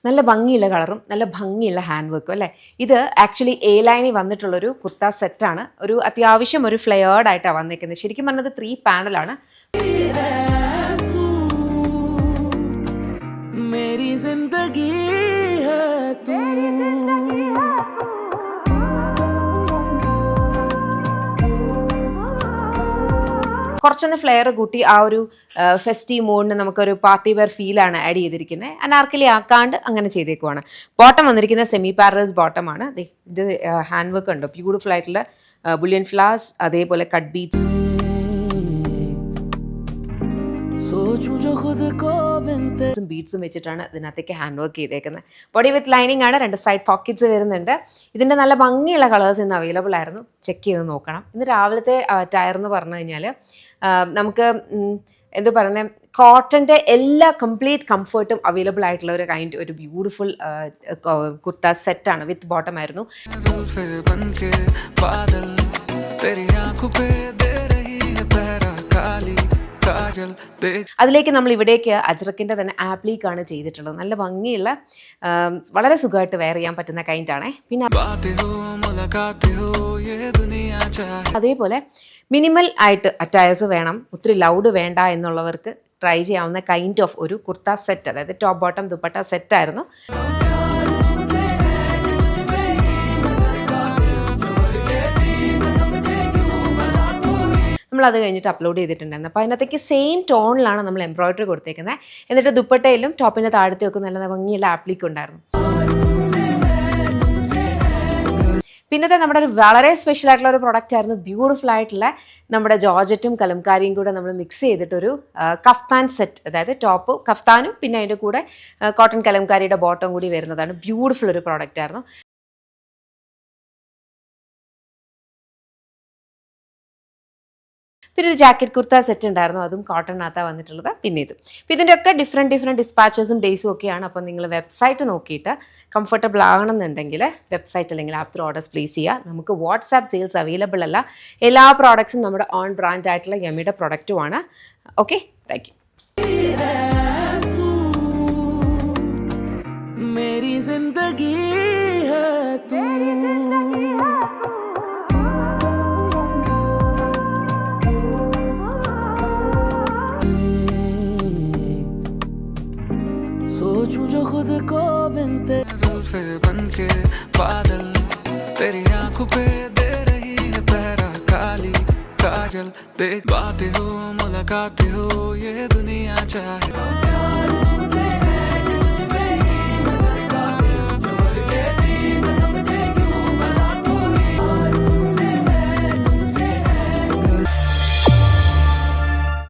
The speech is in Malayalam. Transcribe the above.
നല്ല ഭംഗിയുള്ള കളറും നല്ല ഭംഗിയുള്ള ഹാൻഡ് വർക്കും അല്ലേ. ഇത് ആക്ച്വലി എ ലൈനിൽ വന്നിട്ടുള്ളൊരു കുർത്ത സെറ്റാണ്. ഒരു അത്യാവശ്യം ഒരു ഫ്ലെയേർഡ് ആയിട്ടാണ് വന്നിരിക്കുന്നത്. ശരിക്കും പറഞ്ഞത് 3 പാനലാണ്. കുറച്ചൊന്ന് ഫ്ലെയർ കൂട്ടി ആ ഒരു ഫെസ്റ്റീവ് മൂഡിന് നമുക്കൊരു പാർട്ടി വെയർ ഫീലാണ് ആഡ് ചെയ്തിരിക്കുന്നത്. അനാർക്കലി ആക്കാണ്ട് അങ്ങനെ ചെയ്തേക്കുവാണ്. ബോട്ടം വന്നിരിക്കുന്നത് സെമി പാരലൽസ് ബോട്ടമാണ്. ഇത് ഹാൻഡ് വർക്ക് ഉണ്ടോ, ബ്യൂട്ടിഫുൾ ആയിട്ടുള്ള ബുള്ളിയൻ ഫ്ലവേഴ്സ്, അതേപോലെ കട്ട് ബീഡ്സ് ബീഡ്സും വെച്ചിട്ടാണ് ഇതിനകത്തേക്ക് ഹാൻഡ് വർക്ക് ചെയ്തേക്കുന്നത്. ബോഡി വിത്ത് ലൈനിങ് ആണ്. 2 സൈഡ് പോക്കറ്റ്സ് വരുന്നുണ്ട്. ഇതിൻ്റെ നല്ല ഭംഗിയുള്ള കളേഴ്സ് ഇന്ന് അവൈലബിൾ ആയിരുന്നു. ചെക്ക് ചെയ്ത് നോക്കണം. ഇന്ന് രാവിലത്തെ ടയർ എന്ന് പറഞ്ഞു കഴിഞ്ഞാൽ നമുക്ക് എന്ത് പറയുന്നത്, കോട്ടൻ്റെ എല്ലാ കംപ്ലീറ്റ് കംഫർട്ടും അവൈലബിൾ ആയിട്ടുള്ള ഒരു ബ്യൂട്ടിഫുൾ കുർത്ത സെറ്റാണ്. വിത്ത് ബോട്ടം ആയിരുന്നു. അതിലേക്ക് നമ്മൾ ഇവിടേക്ക് അജ്രക്കിൻ്റെ തന്നെ ആപ്ലീക്കാണ് ചെയ്തിട്ടുള്ളത്. നല്ല ഭംഗിയുള്ള വളരെ സുഖമായിട്ട് വെയർ ചെയ്യാൻ പറ്റുന്ന കൈൻഡാണേ. പിന്നെ അതേപോലെ മിനിമൽ ആയിട്ട് അറ്റയേഴ്സ് വേണം, ഒത്തിരി ലൗഡ് വേണ്ട എന്നുള്ളവർക്ക് ട്രൈ ചെയ്യാവുന്ന കൈൻഡ് ഓഫ് ഒരു കുർത്ത സെറ്റ്, അതായത് ടോപ്പ് ബോട്ടം ദുപ്പട്ട സെറ്റായിരുന്നു. നമ്മളത് കഴിഞ്ഞിട്ട് അപ്ലോഡ് ചെയ്തിട്ടുണ്ടായിരുന്നു. അപ്പോൾ അതിനകത്തേക്ക് സെയിം ടോണിലാണ് നമ്മൾ എംബ്രോയിഡറി കൊടുത്തേക്കുന്നത്. എന്നിട്ട് ദുപ്പട്ടയിലും ടോപ്പിൻ്റെ താഴത്തെ ഒക്കെ നല്ല ഭംഗിയുള്ള ആപ്ലിക്ക് ഉണ്ടായിരുന്നു. പിന്നത്തെ നമ്മുടെ ഒരു വളരെ സ്പെഷ്യൽ ആയിട്ടുള്ള ഒരു പ്രൊഡക്റ്റ് ആയിരുന്നു. ബ്യൂട്ടിഫുൾ ആയിട്ടുള്ള നമ്മുടെ ജോർജറ്റും കലംകാരിയും കൂടെ നമ്മൾ മിക്സ് ചെയ്തിട്ടൊരു കഫ്താൻ സെറ്റ്, അതായത് ടോപ്പ് കഫ്താനും പിന്നെ അതിൻ്റെ കൂടെ കോട്ടൺ കലംകാരിയുടെ ബോട്ടം കൂടി വരുന്നതാണ്. ബ്യൂട്ടിഫുൾ ഒരു പ്രോഡക്റ്റ് ആയിരുന്നു. പിന്നെ ഒരു ജാക്കറ്റ് കുർത്ത സെറ്റ് ഉണ്ടായിരുന്നു, അതും കോട്ടണിനകത്താണ് വന്നിട്ടുള്ളത്. പിന്നെ ഇതും. അപ്പോൾ ഇതിൻ്റെ ഒക്കെ ഡിഫറെൻറ്റ് ഡിസ്പാച്ചസും ഡേയ്സും ഒക്കെയാണ്. അപ്പോൾ നിങ്ങൾ വെബ്സൈറ്റ് നോക്കിയിട്ട് കംഫർട്ടബിൾ ആകണമെന്നുണ്ടെങ്കിൽ വെബ്സൈറ്റ് അല്ലെങ്കിൽ ആപ്പ് ത്രൂ ഓർഡേഴ്സ് പ്ലേസ് ചെയ്യുക. നമുക്ക് വാട്സാപ്പ് സെയിൽസ് അവൈലബിൾ അല്ല. എല്ലാ പ്രോഡക്ട്സും നമ്മുടെ ഓൺ ബ്രാൻഡ് ആയിട്ടുള്ള യമ്മിയുടെ പ്രൊഡക്റ്റുമാണ്. Okay, thank you. सोचूं जो खुद को बिनते जुल्फे बनके बादल, तेरी आंखों पे दे रही है पहरा काली काजल। देख बातें हो मुलाकातें हो ये दुनिया चाहे